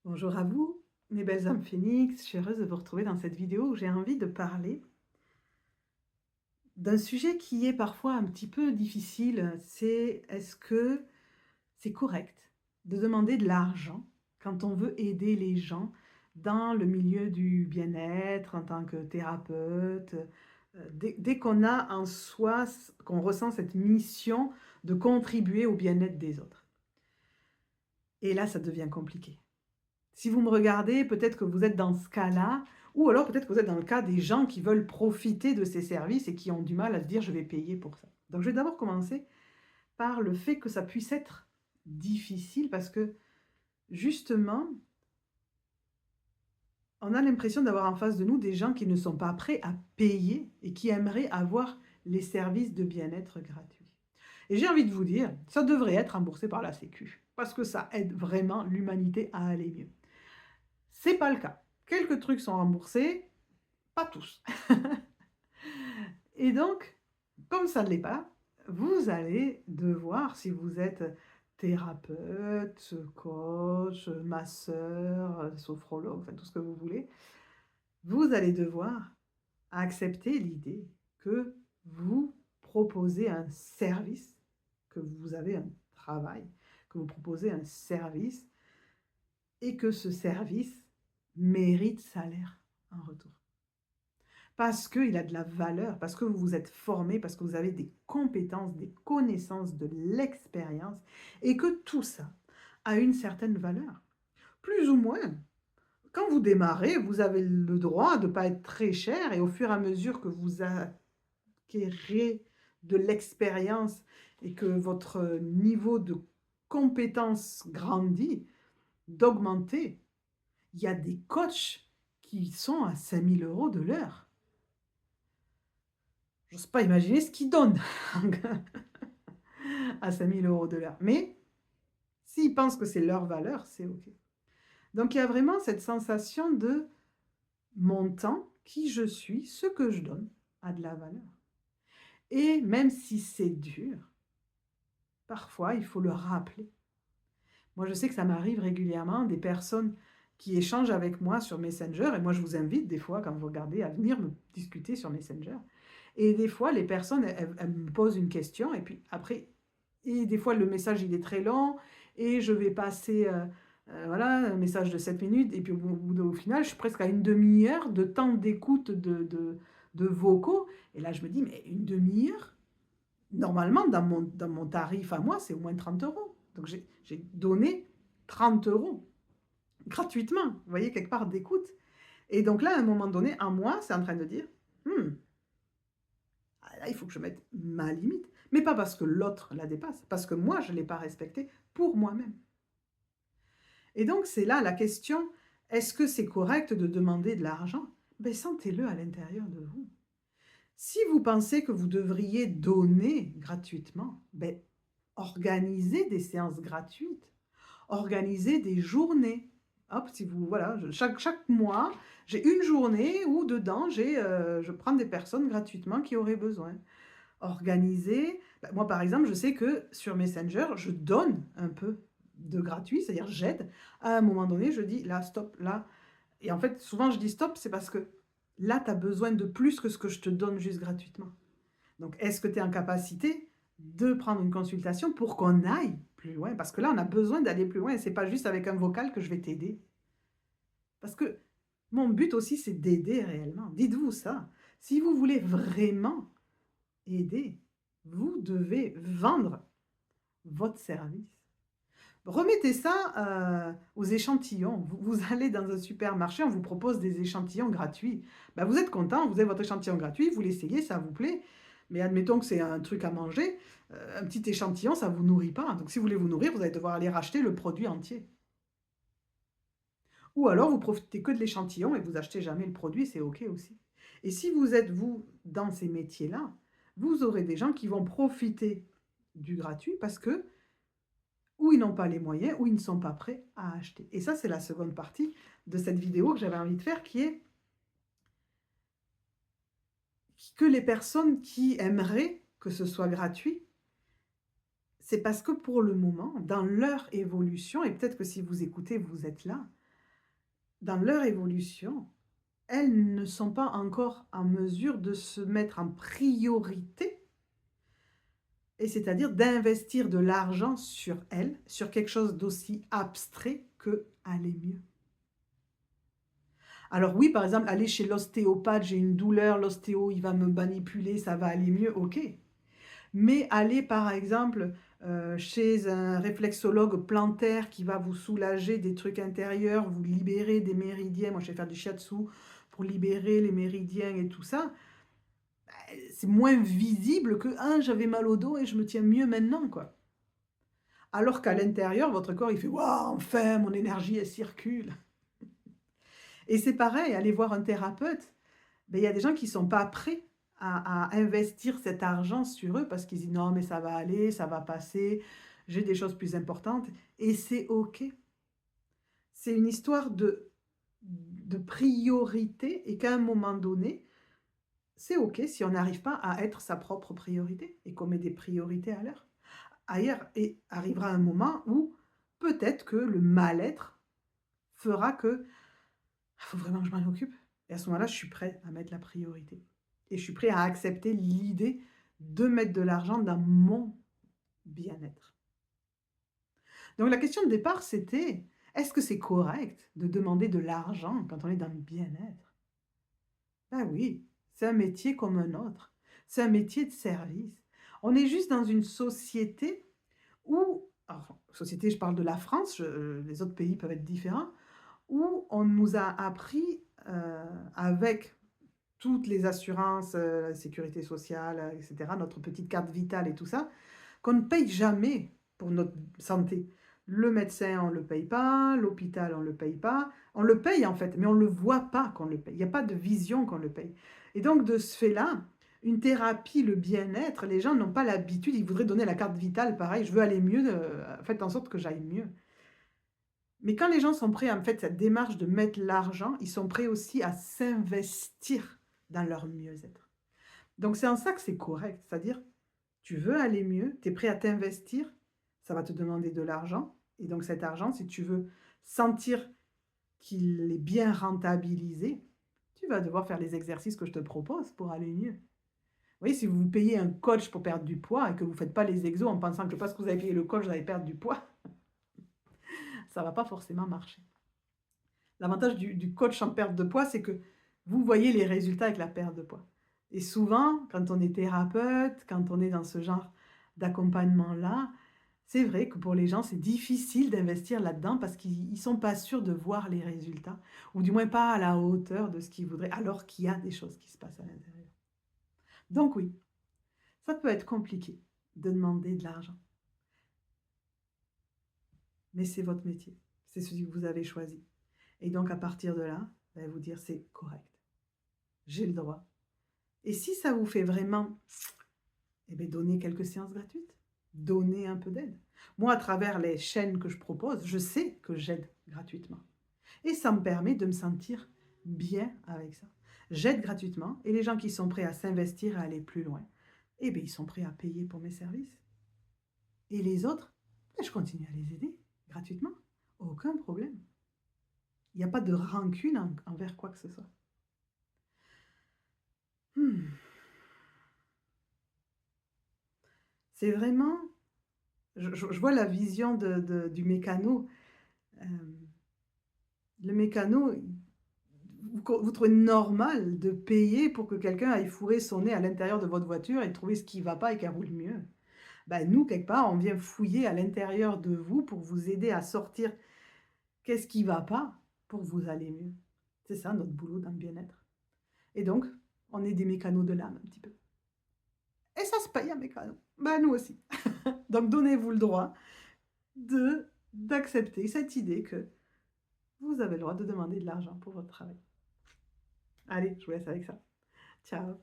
Bonjour à vous, mes belles âmes phénix. Je suis heureuse de vous retrouver dans cette vidéo où j'ai envie de parler d'un sujet qui est parfois un petit peu difficile. C'est est-ce que c'est correct de demander de l'argent quand on veut aider les gens dans le milieu du bien-être en tant que thérapeute, dès qu'on a en soi, qu'on ressent cette mission de contribuer au bien-être des autres. Et là, ça devient compliqué. Si vous me regardez, peut-être que vous êtes dans ce cas-là, ou alors peut-être que vous êtes dans le cas des gens qui veulent profiter de ces services et qui ont du mal à se dire: «Je vais payer pour ça». Donc je vais d'abord commencer par le fait que ça puisse être difficile parce que justement, on a l'impression d'avoir en face de nous des gens qui ne sont pas prêts à payer et qui aimeraient avoir les services de bien-être gratuits. Et j'ai envie de vous dire, ça devrait être remboursé par la sécu parce que ça aide vraiment l'humanité à aller mieux. C'est pas le cas. Quelques trucs sont remboursés, pas tous. Et donc, comme ça ne l'est pas, vous allez devoir, si vous êtes thérapeute, coach, masseur, sophrologue, enfin tout ce que vous voulez, vous allez devoir accepter l'idée que vous proposez un service, que vous avez un travail, que vous proposez un service et que ce service mérite salaire en retour. Parce qu'il a de la valeur, parce que vous vous êtes formé, parce que vous avez des compétences, des connaissances, de l'expérience et que tout ça a une certaine valeur. Plus ou moins, quand vous démarrez, vous avez le droit de ne pas être très cher et au fur et à mesure que vous acquérez de l'expérience et que votre niveau de compétence grandit, d'augmenter. Il y a des coachs qui sont à 5 000 € de l'heure. J'ose pas imaginer ce qu'ils donnent à 5 000 € de l'heure. Mais s'ils pensent que c'est leur valeur, c'est OK. Donc il y a vraiment cette sensation de mon temps, qui je suis, ce que je donne a de la valeur. Et même si c'est dur, parfois il faut le rappeler. Moi, je sais que ça m'arrive régulièrement, des personnes qui échangent avec moi sur Messenger, et moi je vous invite des fois, quand vous regardez, à venir me discuter sur Messenger. Et des fois, les personnes, elles me posent une question, et puis après, et des fois, le message, il est très long, et je vais passer, voilà, un message de 7 minutes, et puis au final, je suis presque à une demi-heure de temps d'écoute de vocaux. Et là, je me dis, mais une demi-heure, normalement, dans mon tarif à moi, c'est au moins 30 €. Donc, j'ai donné 30 € gratuitement, vous voyez, quelque part d'écoute. Et donc là, à un moment donné, en moi, c'est en train de dire, hmm, ah, là, il faut que je mette ma limite. Mais pas parce que l'autre la dépasse, parce que moi, je ne l'ai pas respectée pour moi-même. Et donc, c'est là la question, est-ce que c'est correct de demander de l'argent? Ben, sentez-le à l'intérieur de vous. Si vous pensez que vous devriez donner gratuitement, ben, organisez des séances gratuites, organisez des journées. Hop, si vous, voilà, chaque mois, j'ai une journée où dedans, je prends des personnes gratuitement qui auraient besoin. Organiser, bah, moi par exemple, je sais que sur Messenger, je donne un peu de gratuit, c'est-à-dire j'aide. À un moment donné, je dis: «Là, stop, là». Et en fait, souvent je dis: «Stop», c'est parce que là, tu as besoin de plus que ce que je te donne juste gratuitement. Donc est-ce que tu es en capacité de prendre une consultation pour qu'on aille plus loin? Parce que là, on a besoin d'aller plus loin et c'est pas juste avec un vocal que je vais t'aider. Parce que mon but aussi, c'est d'aider réellement. Dites-vous ça. Si vous voulez vraiment aider, vous devez vendre votre service. Remettez ça, aux échantillons. Vous allez dans un supermarché, on vous propose des échantillons gratuits. Bah, vous êtes content, vous avez votre échantillon gratuit, vous l'essayez, ça vous plaît. Mais admettons que c'est un truc à manger, un petit échantillon, ça ne vous nourrit pas. Donc si vous voulez vous nourrir, vous allez devoir aller racheter le produit entier. Ou alors vous profitez que de l'échantillon et vous achetez jamais le produit, c'est OK aussi. Et si vous êtes, vous, dans ces métiers-là, vous aurez des gens qui vont profiter du gratuit parce que ou ils n'ont pas les moyens, ou ils ne sont pas prêts à acheter. Et ça, c'est la seconde partie de cette vidéo que j'avais envie de faire, qui est que les personnes qui aimeraient que ce soit gratuit, c'est parce que pour le moment, dans leur évolution, et peut-être que si vous écoutez, vous êtes là, dans leur évolution, elles ne sont pas encore en mesure de se mettre en priorité, et c'est-à-dire d'investir de l'argent sur elles, sur quelque chose d'aussi abstrait que aller mieux. Alors oui, par exemple, aller chez l'ostéopathe, j'ai une douleur, l'ostéo, il va me manipuler, ça va aller mieux, OK. Mais aller, par exemple, chez un réflexologue plantaire qui va vous soulager des trucs intérieurs, vous libérer des méridiens. Moi, je vais faire du shiatsu pour libérer les méridiens et tout ça. C'est moins visible que: «Ah, j'avais mal au dos et je me tiens mieux maintenant», quoi. Alors qu'à l'intérieur, votre corps, il fait: «Waouh, enfin, mon énergie, elle circule». Et c'est pareil, aller voir un thérapeute, beh, il y a des gens qui sont pas prêts à investir cet argent sur eux parce qu'ils disent: «Non, mais ça va aller, ça va passer, j'ai des choses plus importantes», et c'est OK. C'est une histoire de priorité, et qu'à un moment donné, c'est OK si on n'arrive pas à être sa propre priorité et qu'on met des priorités à l'heure ailleurs, et arrivera un moment où peut-être que le mal-être fera que: «Ah, faut vraiment que je m'en occupe», et à ce moment-là, je suis prêt à mettre la priorité et je suis prêt à accepter l'idée de mettre de l'argent dans mon bien-être. Donc la question de départ, c'était: est-ce que c'est correct de demander de l'argent quand on est dans le bien-être? Ben oui, c'est un métier comme un autre. C'est un métier de service. On est juste dans une société où, alors, société, je parle de la France, les autres pays peuvent être différents, où on nous a appris, avec toutes les assurances, la sécurité sociale, et cetera, notre petite carte vitale et tout ça, qu'on ne paye jamais pour notre santé. Le médecin, on ne le paye pas, l'hôpital, on ne le paye pas. On le paye en fait, mais on ne le voit pas qu'on le paye. Il y a pas de vision qu'on le paye. Et donc de ce fait-là, une thérapie, le bien-être, les gens n'ont pas l'habitude, ils voudraient donner la carte vitale, pareil: «Je veux aller mieux, faites en sorte que j'aille mieux». Mais quand les gens sont prêts à en fait cette démarche de mettre l'argent, ils sont prêts aussi à s'investir dans leur mieux-être. Donc c'est en ça que c'est correct, c'est-à-dire, tu veux aller mieux, tu es prêt à t'investir, ça va te demander de l'argent, et donc cet argent, si tu veux sentir qu'il est bien rentabilisé, tu vas devoir faire les exercices que je te propose pour aller mieux. Vous voyez, si vous payez un coach pour perdre du poids et que vous ne faites pas les exos en pensant que parce que vous avez payé le coach, vous allez perdre du poids, ça ne va pas forcément marcher. L'avantage du coach en perte de poids, c'est que vous voyez les résultats avec la perte de poids. Et souvent, quand on est thérapeute, quand on est dans ce genre d'accompagnement-là, c'est vrai que pour les gens, c'est difficile d'investir là-dedans parce qu'ils ne sont pas sûrs de voir les résultats, ou du moins pas à la hauteur de ce qu'ils voudraient, alors qu'il y a des choses qui se passent à l'intérieur. Donc oui, ça peut être compliqué de demander de l'argent, mais c'est votre métier, c'est celui que vous avez choisi. Et donc à partir de là, vous dire: «C'est correct, j'ai le droit». Et si ça vous fait vraiment, donnez quelques séances gratuites, donnez un peu d'aide. Moi, à travers les chaînes que je propose, je sais que j'aide gratuitement, et ça me permet de me sentir bien avec ça. J'aide gratuitement, et les gens qui sont prêts à s'investir et à aller plus loin, ils sont prêts à payer pour mes services. Et les autres, je continue à les aider gratuitement, aucun problème. Il n'y a pas de rancune envers quoi que ce soit. Mmh. C'est vraiment, je vois la vision du mécano. Hem, le mécano, vous trouvez normal de payer pour que quelqu'un aille fourrer son nez à l'intérieur de votre voiture et trouver ce qui ne va pas et qu'elle roule mieux. Nous, quelque part, on vient fouiller à l'intérieur de vous pour vous aider à sortir qu'est-ce qui ne va pas pour vous aller mieux. C'est ça notre boulot dans le bien-être. Et donc, on est des mécanos de l'âme un petit peu. Et ça se paye un mécano. Nous aussi. Donc donnez-vous le droit d'accepter cette idée que vous avez le droit de demander de l'argent pour votre travail. Allez, je vous laisse avec ça. Ciao.